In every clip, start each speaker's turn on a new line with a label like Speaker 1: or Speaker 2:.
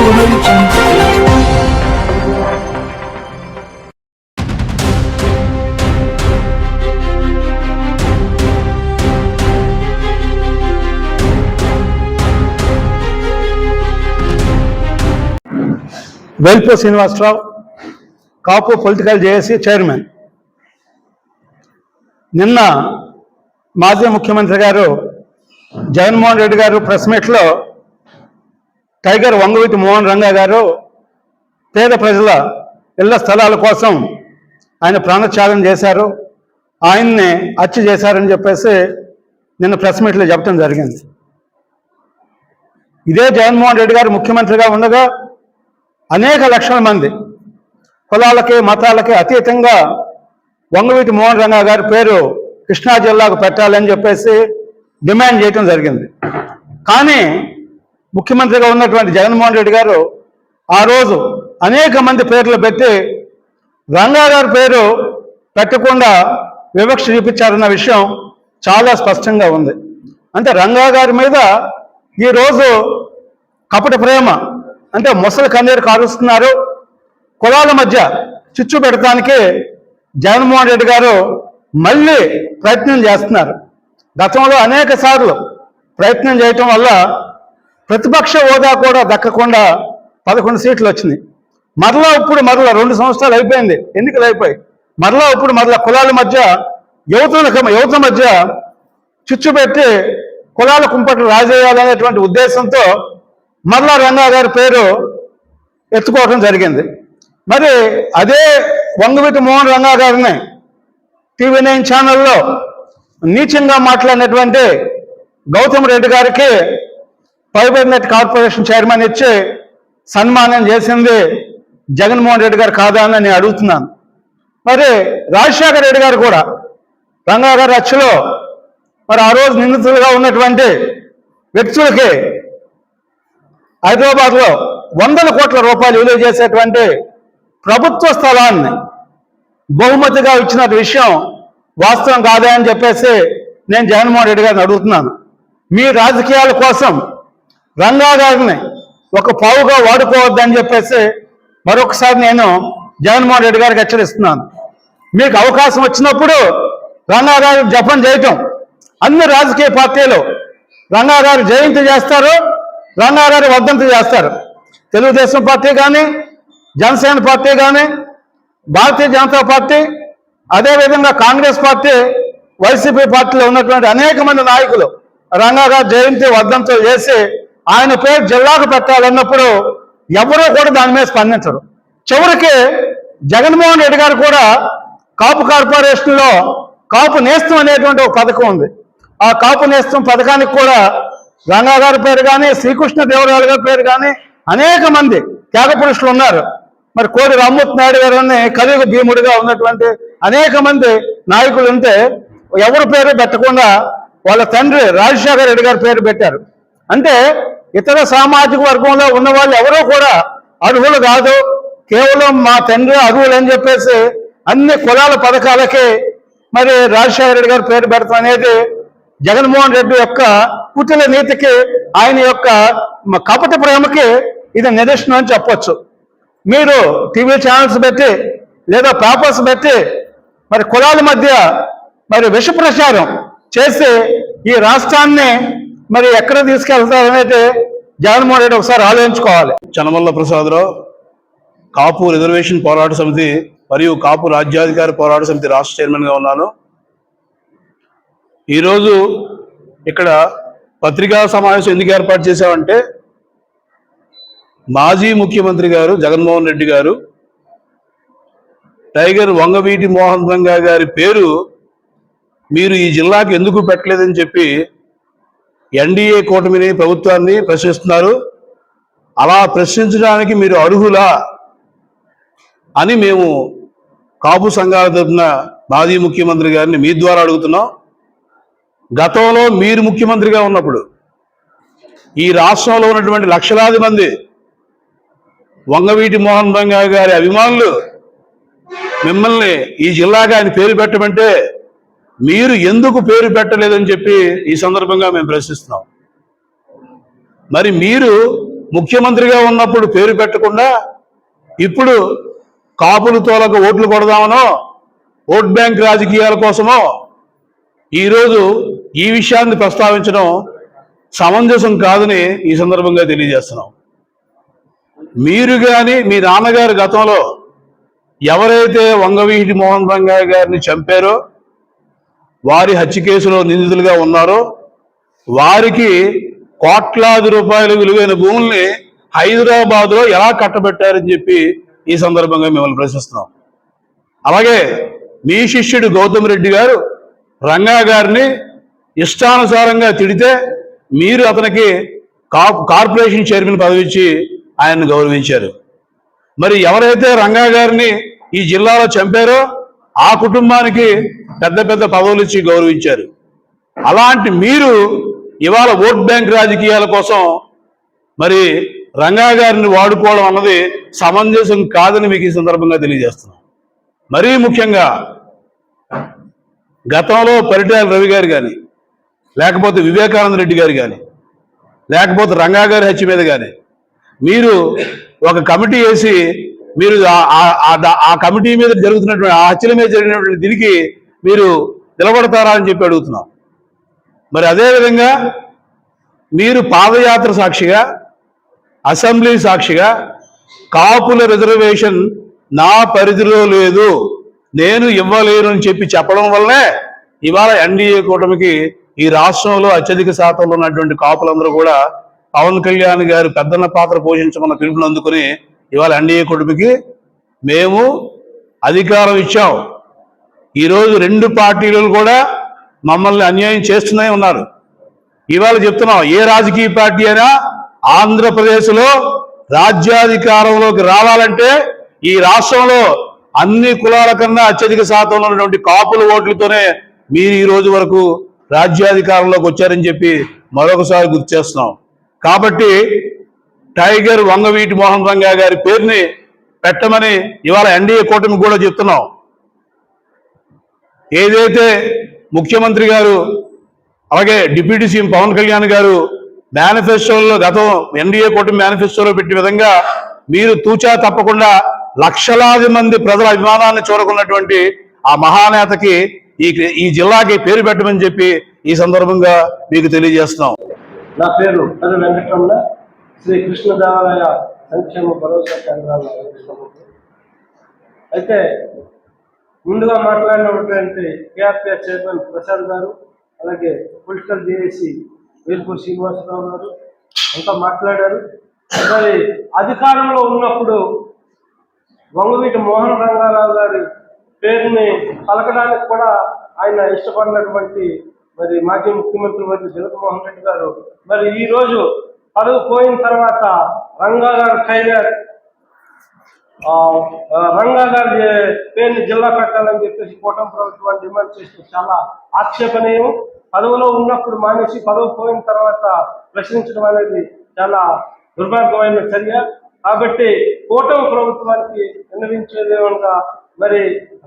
Speaker 1: వెల్పూర్ శ్రీనివాసరావు, కాపు political JAC chairman. నిన్న మాజీ ముఖ్యమంత్రి గారు జగన్మోహన్ రెడ్డి గారు ప్రెస్ మీట్లో టైగర్ వంగవీటి మోహన్ రంగా గారు పేద ప్రజల ఇళ్ల స్థలాల కోసం ఆయన ప్రాణత్యాగం చేశారు, ఆయన్ని హత్య చేశారని చెప్పేసి నిన్న ప్రెస్ మీట్లో చెప్పడం జరిగింది. ఇదే జగన్మోహన్ రెడ్డి గారు ముఖ్యమంత్రిగా ఉండగా అనేక లక్షల మంది కులాలకి మతాలకి అతీతంగా వంగవీటి మోహన్ రంగా గారి పేరు కృష్ణా జిల్లాకు పెట్టాలని చెప్పేసి డిమాండ్ చేయడం జరిగింది. కానీ ముఖ్యమంత్రిగా ఉన్నటువంటి జగన్మోహన్ రెడ్డి గారు ఆ రోజు అనేక మంది పేర్లు పెట్టి రంగా గారి పేరు పెట్టకుండా వివక్ష చూపించారన్న విషయం చాలా స్పష్టంగా ఉంది. అంటే రంగా గారి మీద ఈరోజు కపట ప్రేమ, అంటే ముసలి కన్నీరు కారుస్తున్నారు. కులాల మధ్య చిచ్చు పెడటానికి జగన్మోహన్ రెడ్డి గారు మళ్ళీ ప్రయత్నం చేస్తున్నారు. గతంలో అనేక సార్లు ప్రయత్నం చేయటం వల్ల ప్రతిపక్ష హోదా కూడా దక్కకుండా 11 సీట్లు వచ్చినాయి. మరలా ఇప్పుడు 2 సంవత్సరాలు అయిపోయింది, ఎన్నికలు అయిపోయి మరలా కులాల మధ్య యువత మధ్య చిచ్చు పెట్టి కులాల కుంపట్లు రాజేయాలనేటువంటి ఉద్దేశంతో మరలా రంగా గారి పేరు ఎత్తుకోవడం జరిగింది. మరి అదే వంగవీటి మోహన్ రంగా గారిని TV9 ఛానల్లో నీచంగా మాట్లాడినటువంటి గౌతమ్ రెడ్డి గారికి ఫైబర్ నెట్ కార్పొరేషన్ చైర్మన్ ఇచ్చి సన్మానం చేసింది జగన్మోహన్ రెడ్డి గారు కాదా అని నేను అడుగుతున్నాను. మరి రాజశేఖర రెడ్డి గారు కూడా రంగా గారి హత్యలో మరి ఆ రోజు నిందితులుగా ఉన్నటువంటి వ్యక్తులకి హైదరాబాద్లో 100 కోట్ల రూపాయలు విలువ చేసేటువంటి ప్రభుత్వ స్థలాన్ని బహుమతిగా ఇచ్చిన విషయం వాస్తవం కాదా అని చెప్పేసి నేను జగన్మోహన్ రెడ్డి గారిని అడుగుతున్నాను. మీ రాజకీయాల కోసం రంగా గారిని ఒక పావుగా వాడుకోవద్దని చెప్పేసి మరొకసారి నేను జగన్మోహన్ రెడ్డి గారికి హెచ్చరిస్తున్నాను. మీకు అవకాశం వచ్చినప్పుడు రంగా గారి జపం చేయటం, అన్ని రాజకీయ పార్టీలు రంగా గారు జయంతి చేస్తారు, రంగా గారి వర్ధంతి చేస్తారు. తెలుగుదేశం పార్టీ కానీ, జనసేన పార్టీ కానీ, భారతీయ జనతా పార్టీ, అదేవిధంగా కాంగ్రెస్ పార్టీ, వైసీపీ పార్టీలో ఉన్నటువంటి అనేక మంది నాయకులు రంగా గారి జయంతి వర్ధంతులు చేసి ఆయన పేరు జిల్లాకు పెట్టాలన్నప్పుడు ఎవరూ కూడా దాని మీద స్పందించరు. చివరికి జగన్మోహన్ రెడ్డి గారు కూడా కాపు కార్పొరేషన్లో కాపు నేస్తం అనేటువంటి ఒక పథకం ఉంది. ఆ కాపు నేస్తం పథకానికి కూడా రంగా గారి పేరు కానీ, శ్రీకృష్ణదేవరాయలు గారి పేరు కానీ, అనేక మంది త్యాగ పురుషులు ఉన్నారు. మరి కోడి రామ్మూర్తి నాయుడు గారిని కలియుగ భీముడిగా ఉన్నటువంటి అనేక మంది నాయకులు ఉంటే ఎవరి పేరు పెట్టకుండా వాళ్ళ తండ్రి రాజశేఖర రెడ్డి గారి పేరు పెట్టారు. అంటే ఇతర సామాజిక వర్గంలో ఉన్న వాళ్ళు ఎవరూ కూడా అర్హులు కాదు, కేవలం మా తండ్రి అర్హులు అని చెప్పేసి అన్ని కులాల పథకాలకి మరి రాజశేఖర రెడ్డి గారి పేరు పెడతాం అనేది జగన్మోహన్ రెడ్డి యొక్క కుటిల నీతికి, ఆయన యొక్క కపట ప్రేమకి ఇది నిదర్శనం అని చెప్పొచ్చు. మీరు టీవీ ఛానల్స్ పెట్టి లేదా పేపర్స్ పెట్టి మరి కులాల మధ్య మరి విష ప్రచారం చేసి ఈ రాష్ట్రాన్ని మరి ఎక్కడ తీసుకెళ్తారనేది జగన్మోహన్ రెడ్డి ఒకసారి ఆలోచించుకోవాలి.
Speaker 2: చనమల్ల ప్రసాదరావు, కాపు రిజర్వేషన్ పోరాట సమితి మరియు కాపు రాజ్యాధికార పోరాట సమితి రాష్ట్ర చైర్మన్గా ఉన్నాను. ఈరోజు ఇక్కడ పత్రికా సమావేశం ఎందుకు ఏర్పాటు చేశామంటే, మాజీ ముఖ్యమంత్రి గారు జగన్మోహన్ రెడ్డి గారు టైగర్ వంగవీటి మోహన్ రంగా గారి పేరు మీరు ఈ జిల్లాకు ఎందుకు పెట్టలేదని చెప్పి ఎన్డీఏ కూటమిని ప్రభుత్వాన్ని ప్రశ్నిస్తున్నారు. అలా ప్రశ్నించడానికి మీరు అర్హులా అని మేము కాపు సంఘాల తరఫున మాజీ ముఖ్యమంత్రి గారిని మీ ద్వారా అడుగుతున్నాం. గతంలో మీరు ముఖ్యమంత్రిగా ఉన్నప్పుడు ఈ రాష్ట్రంలో ఉన్నటువంటి లక్షలాది మంది వంగవీటి మోహన్ రంగా గారి అభిమానులు మిమ్మల్ని ఈ జిల్లాగా ఆయన పేరు పెట్టమంటే మీరు ఎందుకు పేరు పెట్టలేదని చెప్పి ఈ సందర్భంగా మేము ప్రశ్నిస్తున్నాం. మరి మీరు ముఖ్యమంత్రిగా ఉన్నప్పుడు పేరు పెట్టకుండా ఇప్పుడు కాపులు తోలకు ఓట్లు కొడదామనో ఓట్ బ్యాంక్ రాజకీయాల కోసమో ఈరోజు ఈ విషయాన్ని ప్రస్తావించడం సమంజసం కాదని ఈ సందర్భంగా తెలియజేస్తున్నాం. మీరు కానీ మీ నాన్నగారు గతంలో ఎవరైతే వంగవీటి మోహన్ రంగయ్య గారిని చంపారో, వారి హత్య కేసులో నిందితులుగా ఉన్నారో, వారికి కోట్లాది రూపాయల విలువైన భూముల్ని హైదరాబాద్లో ఎలా కట్టబెట్టారని చెప్పి ఈ సందర్భంగా మిమ్మల్ని ప్రశ్నిస్తున్నాం. అలాగే మీ శిష్యుడు గౌతమ్ రెడ్డి గారు రంగా గారిని ఇష్టానుసారంగా తిడితే మీరు అతనికి కార్పొరేషన్ చైర్మన్ పదవి ఇచ్చి ఆయన్ని గౌరవించారు. మరి ఎవరైతే రంగా గారిని ఈ జిల్లాలో చంపారో ఆ కుటుంబానికి పెద్ద పెద్ద పదవులు ఇచ్చి గౌరవించారు. అలాంటి మీరు ఇవాళ ఓట్ బ్యాంక్ రాజకీయాల కోసం మరి రంగా గారిని వాడుకోవడం అన్నది సమంజసం కాదని మీకు ఈ సందర్భంగా తెలియజేస్తున్నాం. మరీ ముఖ్యంగా గతంలో పరిటాల రవి గారు కానీ, లేకపోతే వివేకానంద రెడ్డి గారు కానీ, లేకపోతే రంగా గారి హత్య మీద కానీ మీరు ఒక కమిటీ వేసి మీరు ఆ కమిటీ మీద జరుగుతున్నటువంటి ఆ హత్యల మీద జరిగినటువంటి దీనికి మీరు నిలబడతారా అని చెప్పి అడుగుతున్నాం. మరి అదేవిధంగా మీరు పాదయాత్ర సాక్షిగా, అసెంబ్లీ సాక్షిగా కాపుల రిజర్వేషన్ నా పరిధిలో లేదు, నేను ఇవ్వలేను అని చెప్పి చెప్పడం వల్లనే ఇవాళ ఎన్డీఏ కూటమికి ఈ రాష్ట్రంలో అత్యధిక శాతంలో ఉన్నటువంటి కాపులందరూ కూడా పవన్ కళ్యాణ్ గారు పెద్దన్న పాత్ర పోషించమన్న పిలుపుని అందుకుని ఇవాళ ఎన్డీఏ కూటమికి మేము అధికారం ఇచ్చాం. ఈరోజు రెండు పార్టీలు కూడా మమ్మల్ని అన్యాయం చేస్తూనే ఉన్నారు. ఇవాళ చెప్తున్నాం, ఏ రాజకీయ పార్టీ అయినా ఆంధ్రప్రదేశ్లో రాజ్యాధికారంలోకి రావాలంటే ఈ రాష్ట్రంలో అన్ని కులాల కన్నా అత్యధిక శాతంలో ఉన్నటువంటి కాపుల ఓట్లతోనే మీరు ఈ రోజు వరకు రాజ్యాధికారంలోకి వచ్చారని చెప్పి మరొకసారి గుర్తు చేస్తున్నాం. కాబట్టి టైగర్ వంగవీటి మోహన్ రంగయ్య గారి పేరుని పెట్టమని ఇవాళ ఎన్డీఏ కూటమికి కూడా చెప్తున్నాం. ఏదైతే ముఖ్యమంత్రి గారు అలాగే డిప్యూటీ సీఎం పవన్ కళ్యాణ్ గారు మేనిఫెస్టోలో గతం ఎన్డీఏ కూటమి మేనిఫెస్టోలో పెట్టే విధంగా మీరు తూచా తప్పకుండా లక్షలాది మంది ప్రజల అభిమానాన్ని చూరకున్నటువంటి ఆ మహానేతకి ఈ జిల్లాకి పేరు పెట్టమని చెప్పి ఈ సందర్భంగా మీకు తెలియజేస్తున్నాం.
Speaker 3: నా పేరు అది వెంకటరమణ, శ్రీ కృష్ణదేవరాయ సంక్షేమ భరోసా కేంద్రాల అయితే ముందుగా మాట్లాడినటువంటి కేఆర్పిఆర్ చైర్మన్ ప్రసాద్ గారు, అలాగే పొలిటికల్ జేఏసీ వేల్పూర్ శ్రీనివాసరావు గారు అంతా మాట్లాడారు. మరి అధికారంలో ఉన్నప్పుడు వంగవీటి మోహన్ రంగారావు గారి పేరుని పలకడానికి కూడా ఆయన ఇష్టపడినటువంటి మరి మాజీ ముఖ్యమంత్రి వర్యులు జగన్మోహన్ రెడ్డి గారు మరి ఈ రోజు పదవి పోయిన తర్వాత రంగా గారు టైగర్ రంగా గారి పేరుని జిల్లా పెట్టాలని చెప్పేసి కూటమి ప్రభుత్వాన్ని డిమాండ్ చేస్తూ చాలా ఆక్షేపణీయం. పదవిలో ఉన్నప్పుడు మానేసి పదవి పోయిన తర్వాత ప్రశ్నించడం అనేది చాలా దుర్మార్గమైన చర్య. కాబట్టి కూటమి ప్రభుత్వానికి విన్నవించేదేమనగా మరి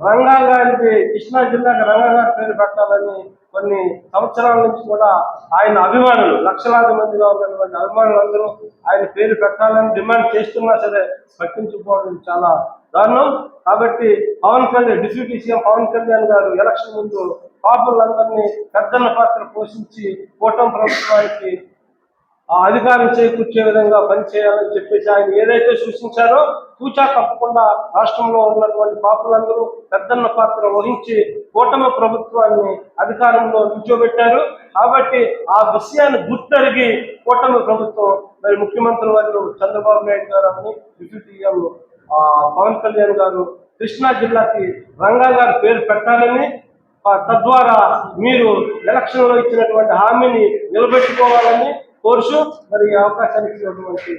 Speaker 3: రంగా గారికి కృష్ణా జిల్లాకి రంగా గారి పేరు పెట్టాలని కొన్ని సంవత్సరాల నుంచి కూడా ఆయన అభిమానులు లక్షలాది మందిగా ఉన్నటువంటి అభిమానులందరూ ఆయన పేరు పెట్టాలని డిమాండ్ చేస్తున్నా సరే పట్టించుకోవడం చాలా దారుణం. కాబట్టి పవన్ కళ్యాణ్ డిప్యూటీ సీఎం పవన్ కళ్యాణ్ గారు ఎలక్షన్ ముందు కాపులందరినీ పెద్దన్న పాత్ర పోషించి కూటమి ప్రభుత్వానికి అధికారం చేకూర్చే విధంగా పనిచేయాలని చెప్పేసి ఆయన ఏదైతే సూచించారో తూచా తప్పకుండా రాష్ట్రంలో ఉన్నటువంటి కాపులందరూ పెద్దన్న పాత్ర వహించి కూటమి ప్రభుత్వాన్ని అధికారంలో నిల్చోబెట్టారు. కాబట్టి ఆ విషయాన్ని గుర్తెరిగి కూటమి ప్రభుత్వం మరి ముఖ్యమంత్రి వర్యులు చంద్రబాబు నాయుడు గారు అని డిప్యూటీ సీఎం పవన్ కళ్యాణ్ గారు కృష్ణా జిల్లాకి రంగా గారి పేరు పెట్టాలని, తద్వారా మీరు ఎలక్షన్లో ఇచ్చినటువంటి హామీని నిలబెట్టుకోవాలని కోరుచు మరి ఈ అవకాశానికి ఇచ్చినటువంటి